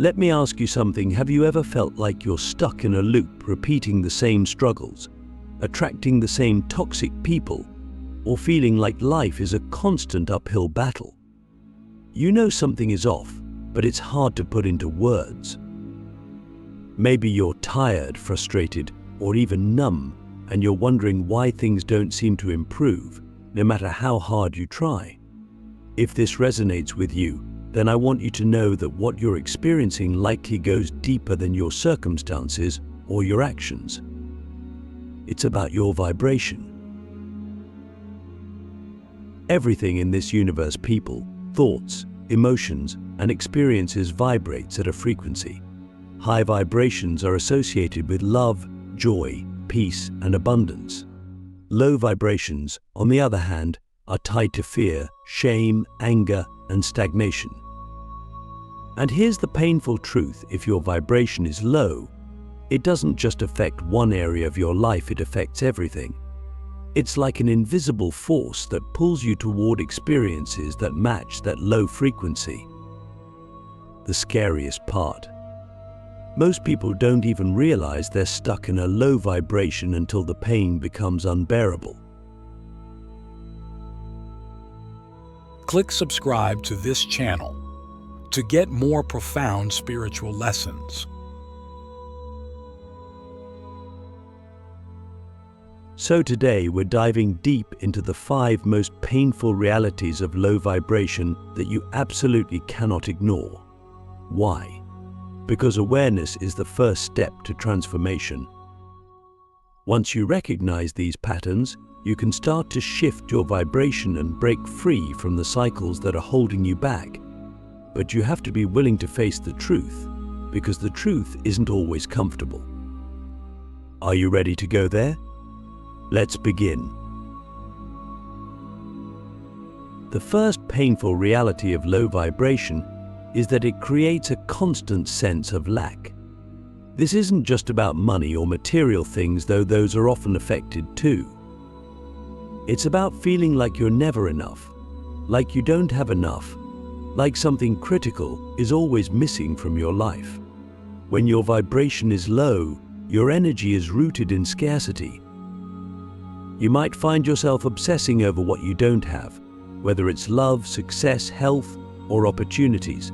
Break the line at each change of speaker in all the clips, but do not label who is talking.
Let me ask you something. Have you ever felt like you're stuck in a loop, repeating the same struggles, attracting the same toxic people, or feeling like life is a constant uphill battle? You know something is off, but it's hard to put into words. Maybe you're tired, frustrated, or even numb, and you're wondering why things don't seem to improve, no matter how hard you try. If this resonates with you, then I want you to know that what you're experiencing likely goes deeper than your circumstances or your actions. It's about your vibration. Everything in this universe, people, thoughts, emotions, and experiences vibrates at a frequency. High vibrations are associated with love, joy, peace, and abundance. Low vibrations, on the other hand, are tied to fear, shame, anger, and stagnation. And here's the painful truth: if your vibration is low, it doesn't just affect one area of your life, it affects everything. It's like an invisible force that pulls you toward experiences that match that low frequency. The scariest part: most people don't even realize they're stuck in a low vibration until the pain becomes unbearable.
Click subscribe to this channel to get more profound spiritual lessons.
So today we're diving deep into the 5 most painful realities of low vibration that you absolutely cannot ignore. Why? Because awareness is the first step to transformation. Once you recognize these patterns, you can start to shift your vibration and break free from the cycles that are holding you back. But you have to be willing to face the truth, because the truth isn't always comfortable. Are you ready to go there? Let's begin. The first painful reality of low vibration is that it creates a constant sense of lack. This isn't just about money or material things, though those are often affected too. It's about feeling like you're never enough, like you don't have enough, like something critical is always missing from your life. When your vibration is low, your energy is rooted in scarcity. You might find yourself obsessing over what you don't have, whether it's love, success, health, or opportunities.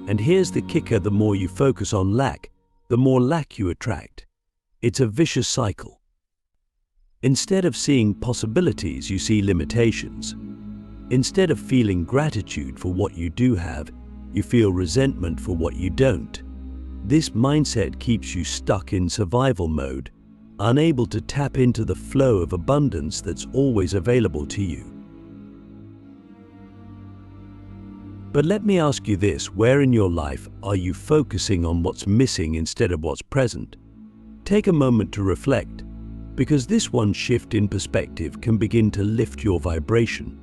And here's the kicker: the more you focus on lack, the more lack you attract. It's a vicious cycle. Instead of seeing possibilities, you see limitations. Instead of feeling gratitude for what you do have, you feel resentment for what you don't. This mindset keeps you stuck in survival mode, unable to tap into the flow of abundance that's always available to you. But let me ask you this: where in your life are you focusing on what's missing instead of what's present? Take a moment to reflect, because this one shift in perspective can begin to lift your vibration.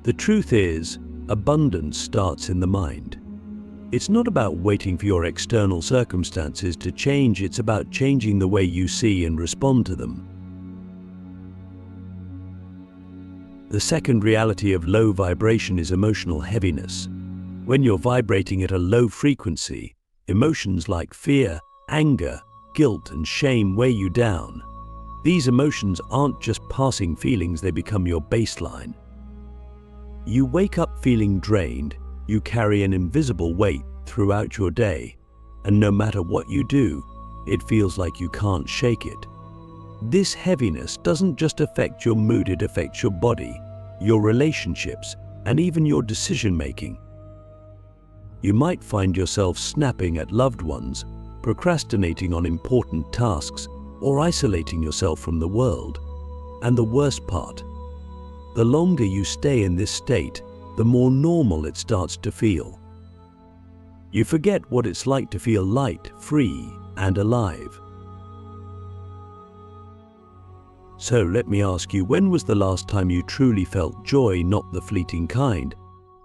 The truth is, abundance starts in the mind. It's not about waiting for your external circumstances to change, it's about changing the way you see and respond to them. The second reality of low vibration is emotional heaviness. When you're vibrating at a low frequency, emotions like fear, anger, guilt, and shame weigh you down. These emotions aren't just passing feelings, they become your baseline. You wake up feeling drained, you carry an invisible weight throughout your day, and no matter what you do, it feels like you can't shake it. This heaviness doesn't just affect your mood, it affects your body, your relationships, and even your decision-making. You might find yourself snapping at loved ones, procrastinating on important tasks, or isolating yourself from the world. And the worst part: the longer you stay in this state, the more normal it starts to feel. You forget what it's like to feel light, free, and alive. So let me ask you, when was the last time you truly felt joy, not the fleeting kind,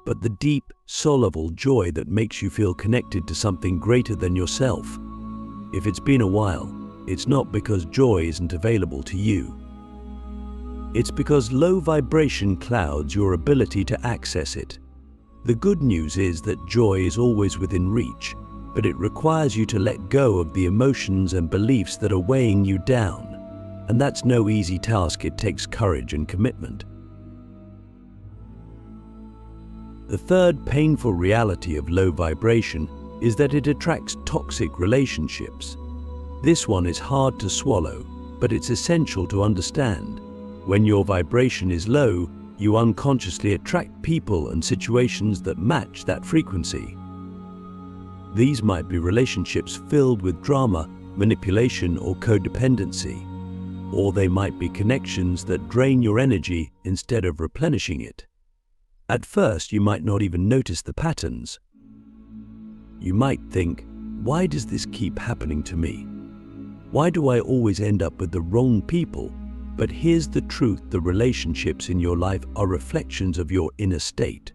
but the deep, soul-level joy that makes you feel connected to something greater than yourself? If it's been a while, it's not because joy isn't available to you. It's because low vibration clouds your ability to access it. The good news is that joy is always within reach, but it requires you to let go of the emotions and beliefs that are weighing you down. And that's no easy task. It takes courage and commitment. The third painful reality of low vibration is that it attracts toxic relationships. This one is hard to swallow, but it's essential to understand. When your vibration is low, you unconsciously attract people and situations that match that frequency. These might be relationships filled with drama, manipulation, or codependency. Or they might be connections that drain your energy instead of replenishing it. At first, you might not even notice the patterns. You might think, why does this keep happening to me? Why do I always end up with the wrong people? But here's the truth: the relationships in your life are reflections of your inner state.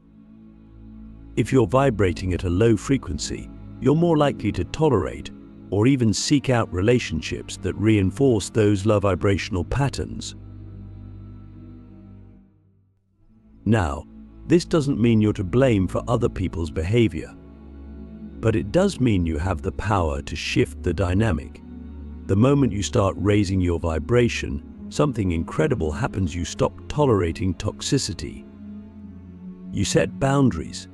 If you're vibrating at a low frequency, you're more likely to tolerate or even seek out relationships that reinforce those low vibrational patterns. Now, this doesn't mean you're to blame for other people's behavior, but it does mean you have the power to shift the dynamic. The moment you start raising your vibration, something incredible happens. You stop tolerating toxicity. You set boundaries.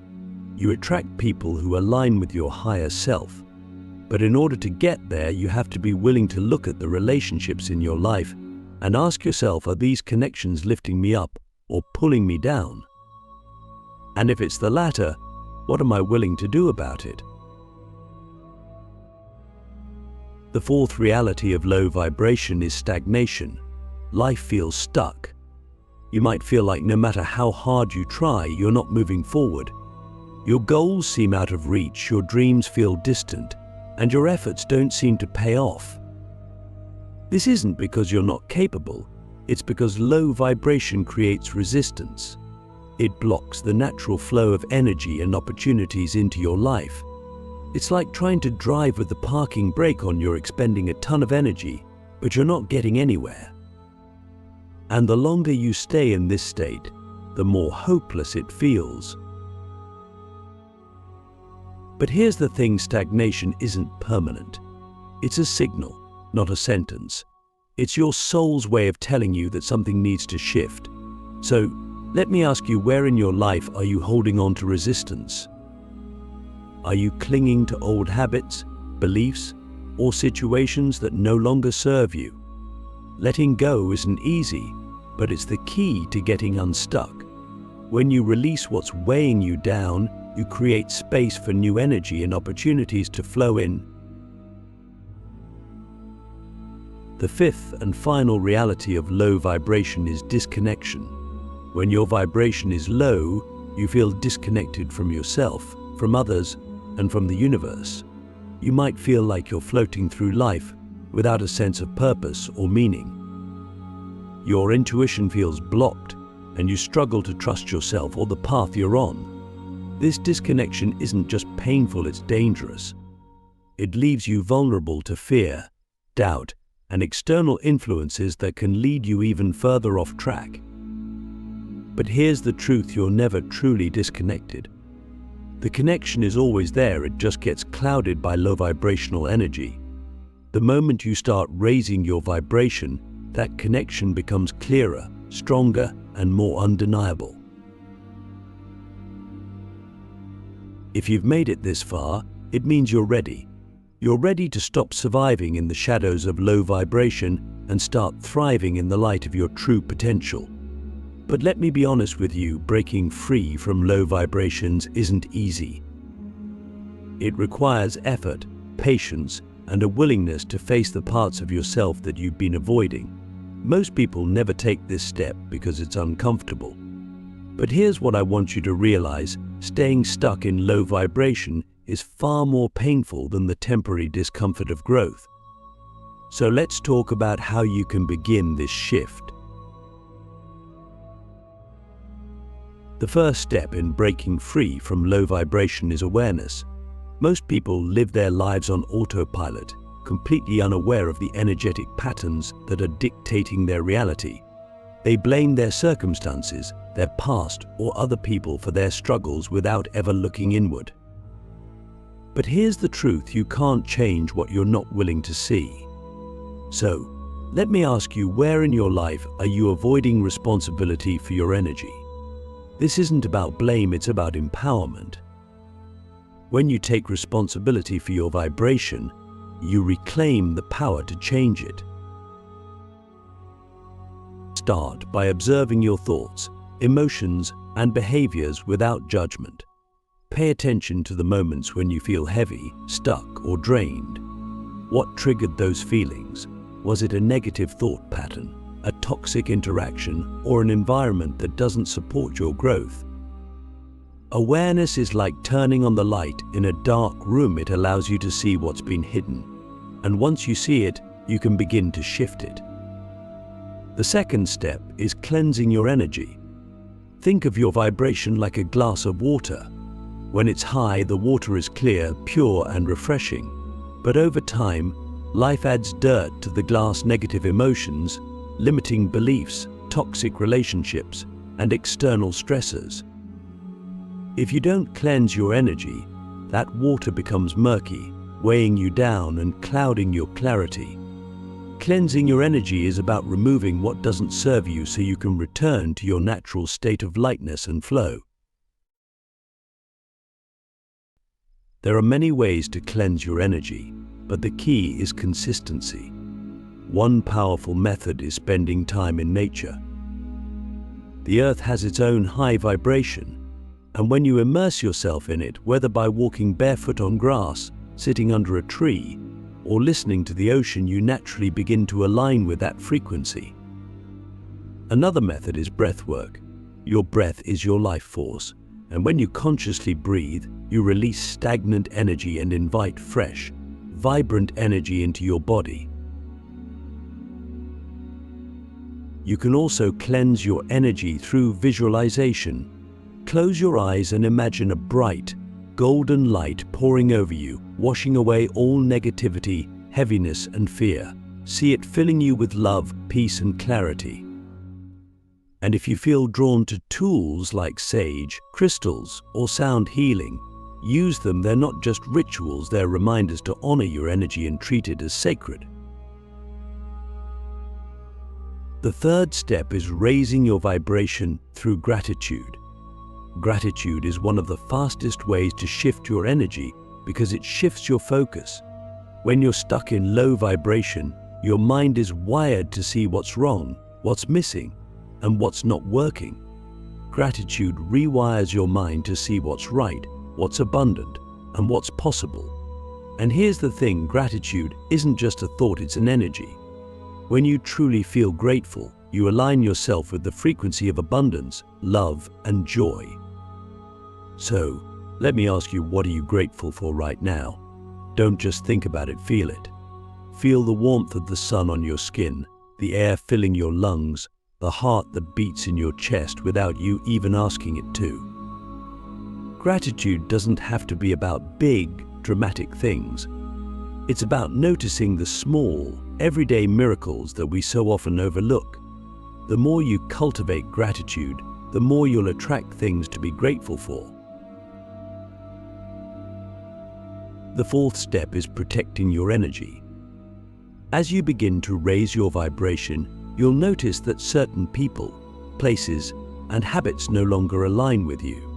You attract people who align with your higher self. But in order to get there, you have to be willing to look at the relationships in your life and ask yourself, are these connections lifting me up or pulling me down? And if it's the latter, what am I willing to do about it? The fourth reality of low vibration is stagnation. Life feels stuck. You might feel like no matter how hard you try, you're not moving forward. Your goals seem out of reach, your dreams feel distant, and your efforts don't seem to pay off. This isn't because you're not capable, it's because low vibration creates resistance. It blocks the natural flow of energy and opportunities into your life. It's like trying to drive with the parking brake on. You're expending a ton of energy, but you're not getting anywhere. And the longer you stay in this state, the more hopeless it feels. But here's the thing: stagnation isn't permanent. It's a signal, not a sentence. It's your soul's way of telling you that something needs to shift. So, let me ask you, where in your life are you holding on to resistance? Are you clinging to old habits, beliefs, or situations that no longer serve you? Letting go isn't easy, but it's the key to getting unstuck. When you release what's weighing you down, you create space for new energy and opportunities to flow in. The fifth and final reality of low vibration is disconnection. When your vibration is low, you feel disconnected from yourself, from others, and from the universe. You might feel like you're floating through life without a sense of purpose or meaning. Your intuition feels blocked, and you struggle to trust yourself or the path you're on. This disconnection isn't just painful, it's dangerous. It leaves you vulnerable to fear, doubt, and external influences that can lead you even further off track. But here's the truth: you're never truly disconnected. The connection is always there, it just gets clouded by low vibrational energy. The moment you start raising your vibration, that connection becomes clearer, stronger, and more undeniable. If you've made it this far, it means you're ready. You're ready to stop surviving in the shadows of low vibration and start thriving in the light of your true potential. But let me be honest with you, breaking free from low vibrations isn't easy. It requires effort, patience, and a willingness to face the parts of yourself that you've been avoiding. Most people never take this step because it's uncomfortable. But here's what I want you to realize: staying stuck in low vibration is far more painful than the temporary discomfort of growth. So let's talk about how you can begin this shift. The first step in breaking free from low vibration is awareness. Most people live their lives on autopilot, completely unaware of the energetic patterns that are dictating their reality. They blame their circumstances, their past, or other people for their struggles without ever looking inward. But here's the truth: you can't change what you're not willing to see. So, let me ask you, where in your life are you avoiding responsibility for your energy? This isn't about blame, it's about empowerment. When you take responsibility for your vibration, you reclaim the power to change it. Start by observing your thoughts, emotions, and behaviors without judgment. Pay attention to the moments when you feel heavy, stuck, or drained. What triggered those feelings? Was it a negative thought pattern, a toxic interaction, or an environment that doesn't support your growth? Awareness is like turning on the light in a dark room. It allows you to see what's been hidden. And once you see it, you can begin to shift it. The second step is cleansing your energy. Think of your vibration like a glass of water. When it's high, the water is clear, pure, and refreshing. But over time, life adds dirt to the glass: negative emotions, limiting beliefs, toxic relationships, and external stressors. If you don't cleanse your energy, that water becomes murky, weighing you down and clouding your clarity. Cleansing your energy is about removing what doesn't serve you so you can return to your natural state of lightness and flow. There are many ways to cleanse your energy, but the key is consistency. One powerful method is spending time in nature. The earth has its own high vibration, and when you immerse yourself in it, whether by walking barefoot on grass, sitting under a tree, or listening to the ocean, you naturally begin to align with that frequency. Another method is breath work. Your breath is your life force, and when you consciously breathe, you release stagnant energy and invite fresh, vibrant energy into your body. You can also cleanse your energy through visualization. Close your eyes and imagine a bright, golden light pouring over you, washing away all negativity, heaviness, and fear. See it filling you with love, peace, and clarity. And if you feel drawn to tools like sage, crystals, or sound healing, use them. They're not just rituals, they're reminders to honor your energy and treat it as sacred. The third step is raising your vibration through gratitude. Gratitude is one of the fastest ways to shift your energy because it shifts your focus. When you're stuck in low vibration, your mind is wired to see what's wrong, what's missing, and what's not working. Gratitude rewires your mind to see what's right, what's abundant, and what's possible. And here's the thing: gratitude isn't just a thought, it's an energy. When you truly feel grateful, you align yourself with the frequency of abundance, love, and joy. So, let me ask you, what are you grateful for right now? Don't just think about it, feel it. Feel the warmth of the sun on your skin, the air filling your lungs, the heart that beats in your chest without you even asking it to. Gratitude doesn't have to be about big, dramatic things. It's about noticing the small, everyday miracles that we so often overlook. The more you cultivate gratitude, the more you'll attract things to be grateful for. The fourth step is protecting your energy. As you begin to raise your vibration, you'll notice that certain people, places, and habits no longer align with you.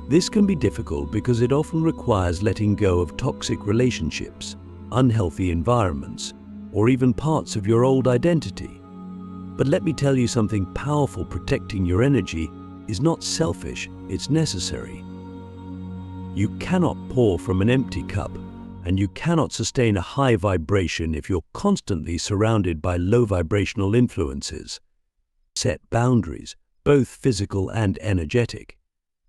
This can be difficult because it often requires letting go of toxic relationships, unhealthy environments, or even parts of your old identity. But let me tell you something powerful: protecting your energy is not selfish, it's necessary. You cannot pour from an empty cup, and you cannot sustain a high vibration if you're constantly surrounded by low vibrational influences. Set boundaries, both physical and energetic.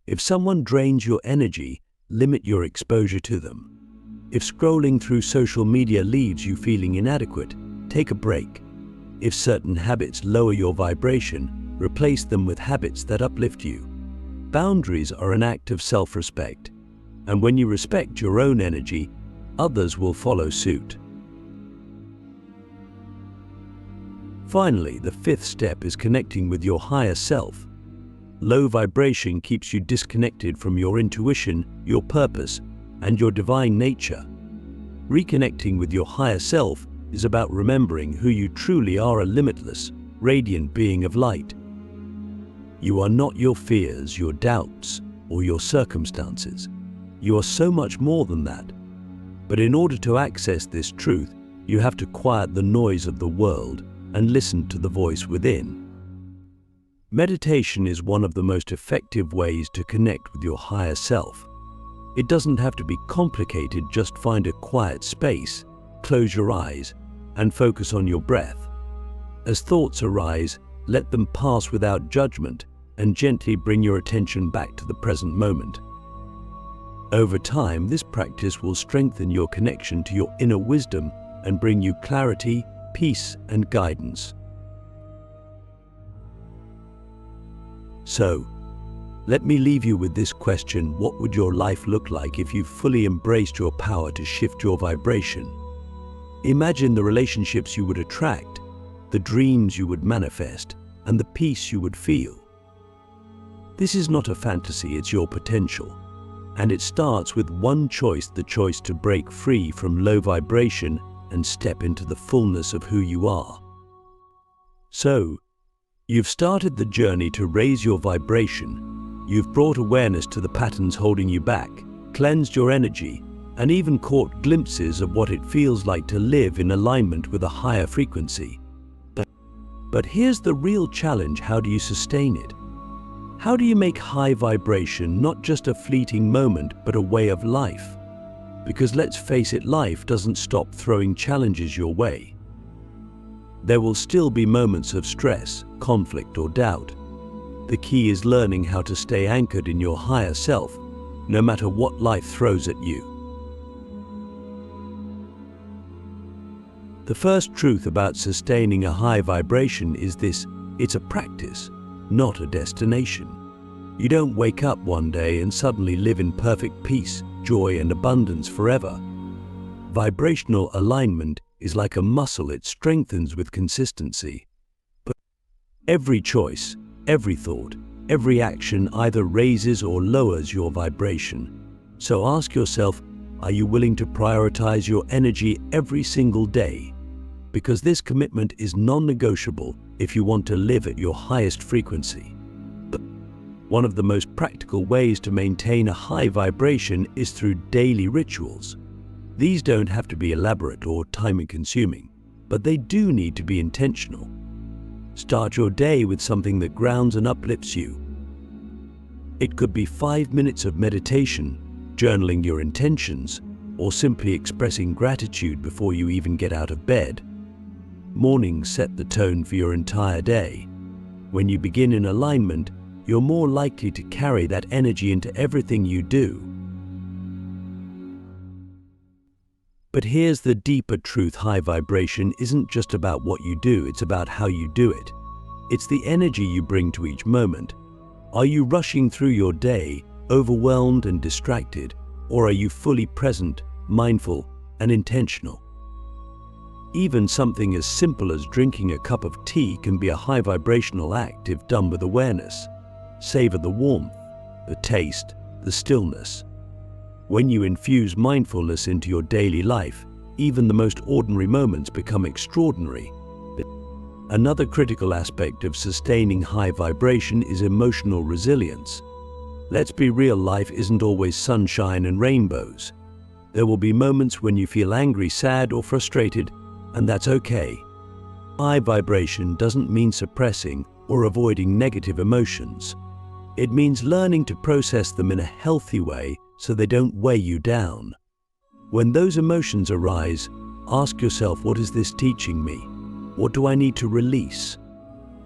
If someone drains your energy, limit your exposure to them. If scrolling through social media leaves you feeling inadequate, take a break. If certain habits lower your vibration, replace them with habits that uplift you. Boundaries are an act of self-respect, and when you respect your own energy, others will follow suit. Finally, the fifth step is connecting with your higher self. Low vibration keeps you disconnected from your intuition, your purpose, and your divine nature. Reconnecting with your higher self is about remembering who you truly are, a limitless, radiant being of light. You are not your fears, your doubts, or your circumstances. You are so much more than that. But in order to access this truth, you have to quiet the noise of the world and listen to the voice within. Meditation is one of the most effective ways to connect with your higher self. It doesn't have to be complicated, just find a quiet space, close your eyes, and focus on your breath. As thoughts arise, let them pass without judgment and gently bring your attention back to the present moment. Over time, this practice will strengthen your connection to your inner wisdom and bring you clarity, peace, and guidance. So, let me leave you with this question: what would your life look like if you fully embraced your power to shift your vibration? Imagine the relationships you would attract, the dreams you would manifest, and the peace you would feel. This is not a fantasy, it's your potential. And it starts with one choice, the choice to break free from low vibration and step into the fullness of who you are. So, you've started the journey to raise your vibration. You've brought awareness to the patterns holding you back, cleansed your energy, and even caught glimpses of what it feels like to live in alignment with a higher frequency. But here's the real challenge: how do you sustain it? How do you make high vibration not just a fleeting moment, but a way of life? Because let's face it, life doesn't stop throwing challenges your way. There will still be moments of stress, conflict, or doubt. The key is learning how to stay anchored in your higher self, no matter what life throws at you. The first truth about sustaining a high vibration is this: it's a practice, not a destination. You don't wake up one day and suddenly live in perfect peace, joy, and abundance forever. Vibrational alignment is like a muscle, it strengthens with consistency. But every choice, every thought, every action either raises or lowers your vibration. So ask yourself, are you willing to prioritize your energy every single day? Because this commitment is non-negotiable if you want to live at your highest frequency. One of the most practical ways to maintain a high vibration is through daily rituals. These don't have to be elaborate or time-consuming, but they do need to be intentional. Start your day with something that grounds and uplifts you. It could be 5 minutes of meditation, journaling your intentions, or simply expressing gratitude before you even get out of bed. Mornings set the tone for your entire day. When you begin in alignment, you're more likely to carry that energy into everything you do. But here's the deeper truth: high vibration isn't just about what you do, it's about how you do it. It's the energy you bring to each moment. Are you rushing through your day, overwhelmed and distracted, or are you fully present, mindful, and intentional? Even something as simple as drinking a cup of tea can be a high vibrational act if done with awareness. Savor the warmth, the taste, the stillness. When you infuse mindfulness into your daily life, even the most ordinary moments become extraordinary. Another critical aspect of sustaining high vibration is emotional resilience. Let's be real, life isn't always sunshine and rainbows. There will be moments when you feel angry, sad, or frustrated, and that's okay. High vibration doesn't mean suppressing or avoiding negative emotions. It means learning to process them in a healthy way so they don't weigh you down. When those emotions arise, ask yourself, what is this teaching me? What do I need to release?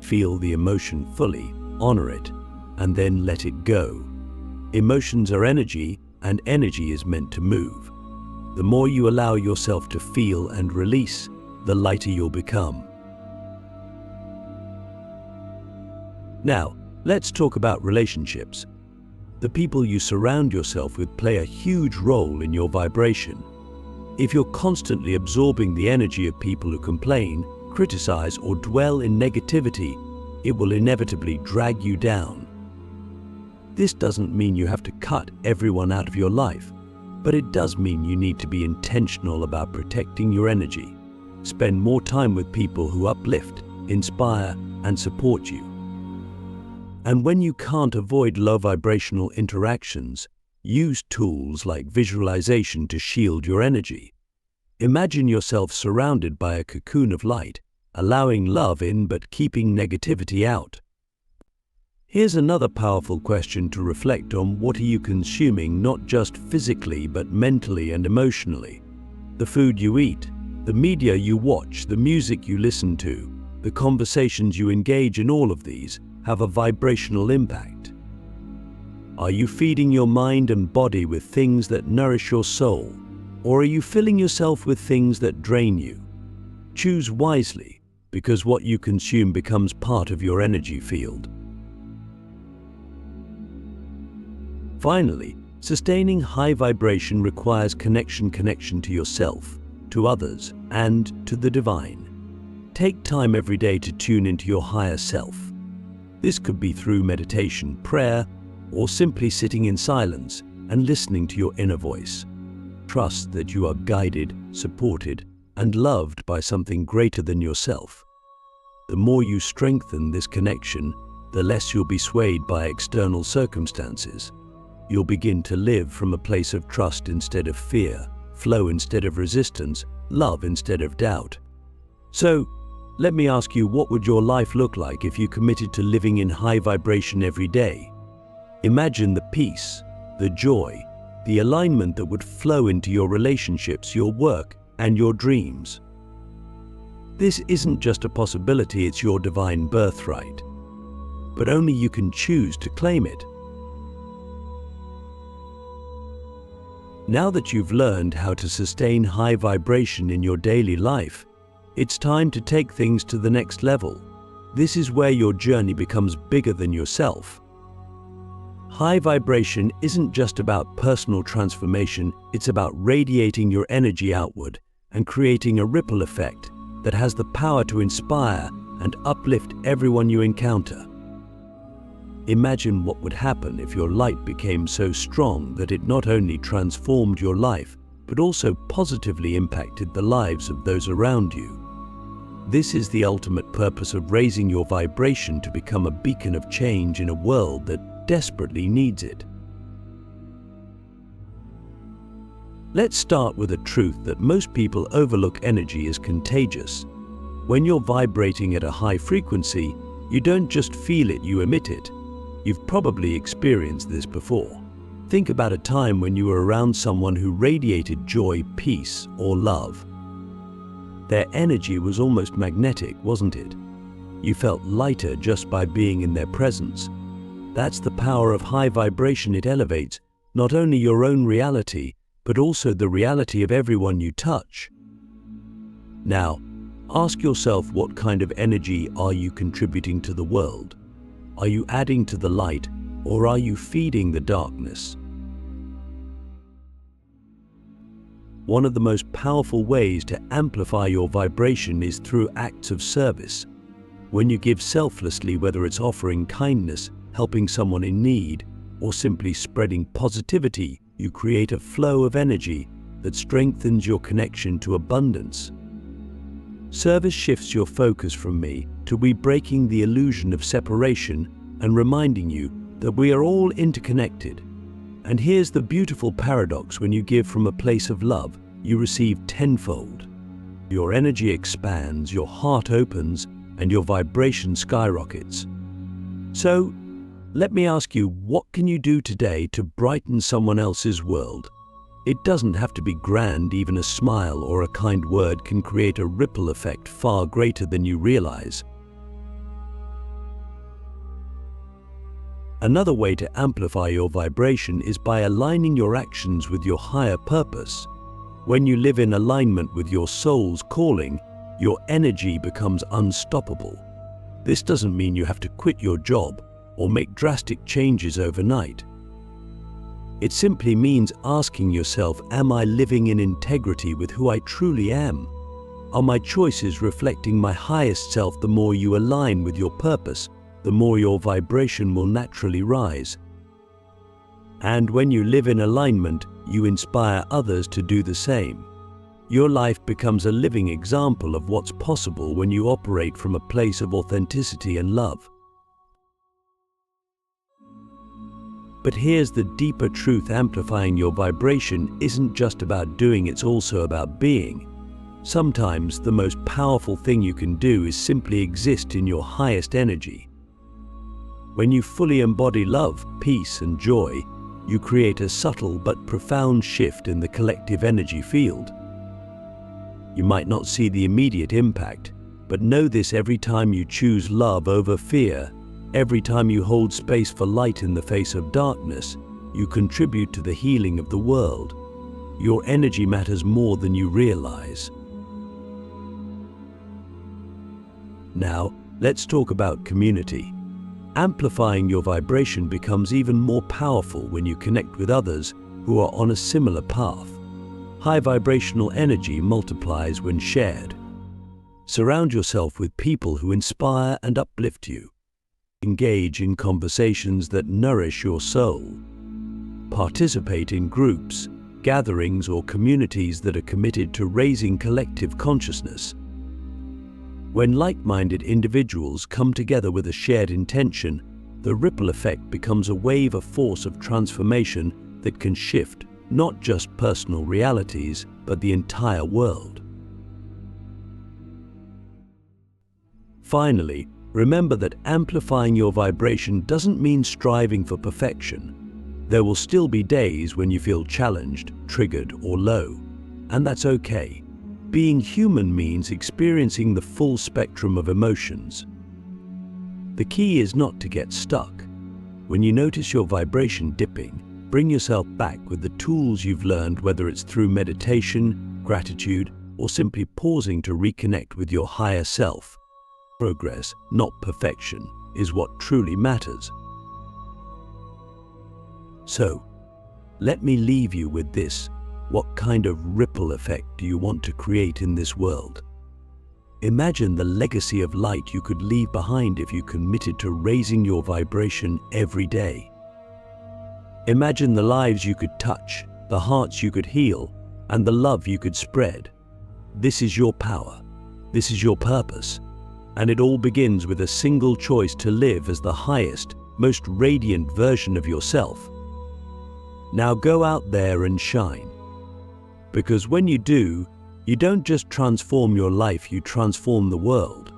Feel the emotion fully, honor it, and then let it go. Emotions are energy, and energy is meant to move. The more you allow yourself to feel and release, the lighter you'll become. Now, let's talk about relationships. The people you surround yourself with play a huge role in your vibration. If you're constantly absorbing the energy of people who complain, criticize, or dwell in negativity, it will inevitably drag you down. This doesn't mean you have to cut everyone out of your life, but it does mean you need to be intentional about protecting your energy. Spend more time with people who uplift, inspire, and support you. And when you can't avoid low vibrational interactions, use tools like visualization to shield your energy. Imagine yourself surrounded by a cocoon of light, allowing love in but keeping negativity out. Here's another powerful question to reflect on: what are you consuming, not just physically but mentally and emotionally? The food you eat, the media you watch, the music you listen to, the conversations you engage in, all of these have a vibrational impact. Are you feeding your mind and body with things that nourish your soul, or are you filling yourself with things that drain you? Choose wisely, because what you consume becomes part of your energy field. Finally, sustaining high vibration requires connection to yourself, to others, and to the divine. Take time every day to tune into your higher self. This could be through meditation, prayer, or simply sitting in silence and listening to your inner voice. Trust that you are guided, supported, and loved by something greater than yourself. The more you strengthen this connection, the less you'll be swayed by external circumstances. You'll begin to live from a place of trust instead of fear, flow instead of resistance, love instead of doubt. So, let me ask you, what would your life look like if you committed to living in high vibration every day? Imagine the peace, the joy, the alignment that would flow into your relationships, your work, and your dreams. This isn't just a possibility, it's your divine birthright. But only you can choose to claim it. Now that you've learned how to sustain high vibration in your daily life, it's time to take things to the next level. This is where your journey becomes bigger than yourself. High vibration isn't just about personal transformation, it's about radiating your energy outward and creating a ripple effect that has the power to inspire and uplift everyone you encounter. Imagine what would happen if your light became so strong that it not only transformed your life, but also positively impacted the lives of those around you. This is the ultimate purpose of raising your vibration, to become a beacon of change in a world that desperately needs it. Let's start with a truth that most people overlook: energy is contagious. When you're vibrating at a high frequency, you don't just feel it, you emit it. You've probably experienced this before. Think about a time when you were around someone who radiated joy, peace, or love. Their energy was almost magnetic, wasn't it? You felt lighter just by being in their presence. That's the power of high vibration. It elevates not only your own reality, but also the reality of everyone you touch. Now, ask yourself, what kind of energy are you contributing to the world? Are you adding to the light, or are you feeding the darkness? One of the most powerful ways to amplify your vibration is through acts of service. When you give selflessly, whether it's offering kindness, helping someone in need, or simply spreading positivity, you create a flow of energy that strengthens your connection to abundance. Service shifts your focus from me to we, breaking the illusion of separation and reminding you that we are all interconnected. And here's the beautiful paradox: when you give from a place of love, you receive tenfold. Your energy expands, your heart opens, and your vibration skyrockets. So, let me ask you, what can you do today to brighten someone else's world? It doesn't have to be grand. Even a smile or a kind word can create a ripple effect far greater than you realize. Another way to amplify your vibration is by aligning your actions with your higher purpose. When you live in alignment with your soul's calling, your energy becomes unstoppable. This doesn't mean you have to quit your job or make drastic changes overnight. It simply means asking yourself, am I living in integrity with who I truly am? Are my choices reflecting my highest self? The more you align with your purpose, the more your vibration will naturally rise. And when you live in alignment, you inspire others to do the same. Your life becomes a living example of what's possible when you operate from a place of authenticity and love. But here's the deeper truth: amplifying your vibration isn't just about doing, it's also about being. Sometimes the most powerful thing you can do is simply exist in your highest energy. When you fully embody love, peace, and joy, you create a subtle but profound shift in the collective energy field. You might not see the immediate impact, but know this: every time you choose love over fear, every time you hold space for light in the face of darkness, you contribute to the healing of the world. Your energy matters more than you realize. Now, let's talk about community. Amplifying your vibration becomes even more powerful when you connect with others who are on a similar path. High vibrational energy multiplies when shared. Surround yourself with people who inspire and uplift you. Engage in conversations that nourish your soul. Participate in groups, gatherings, or communities that are committed to raising collective consciousness. When like-minded individuals come together with a shared intention, the ripple effect becomes a wave, a force of transformation that can shift not just personal realities, but the entire world. Finally, remember that amplifying your vibration doesn't mean striving for perfection. There will still be days when you feel challenged, triggered, or low, and that's okay. Being human means experiencing the full spectrum of emotions. The key is not to get stuck. When you notice your vibration dipping, bring yourself back with the tools you've learned, whether it's through meditation, gratitude, or simply pausing to reconnect with your higher self. Progress, not perfection, is what truly matters. So, let me leave you with this. What kind of ripple effect do you want to create in this world? Imagine the legacy of light you could leave behind if you committed to raising your vibration every day. Imagine the lives you could touch, the hearts you could heal, and the love you could spread. This is your power. This is your purpose. And it all begins with a single choice: to live as the highest, most radiant version of yourself. Now go out there and shine. Because when you do, you don't just transform your life, you transform the world.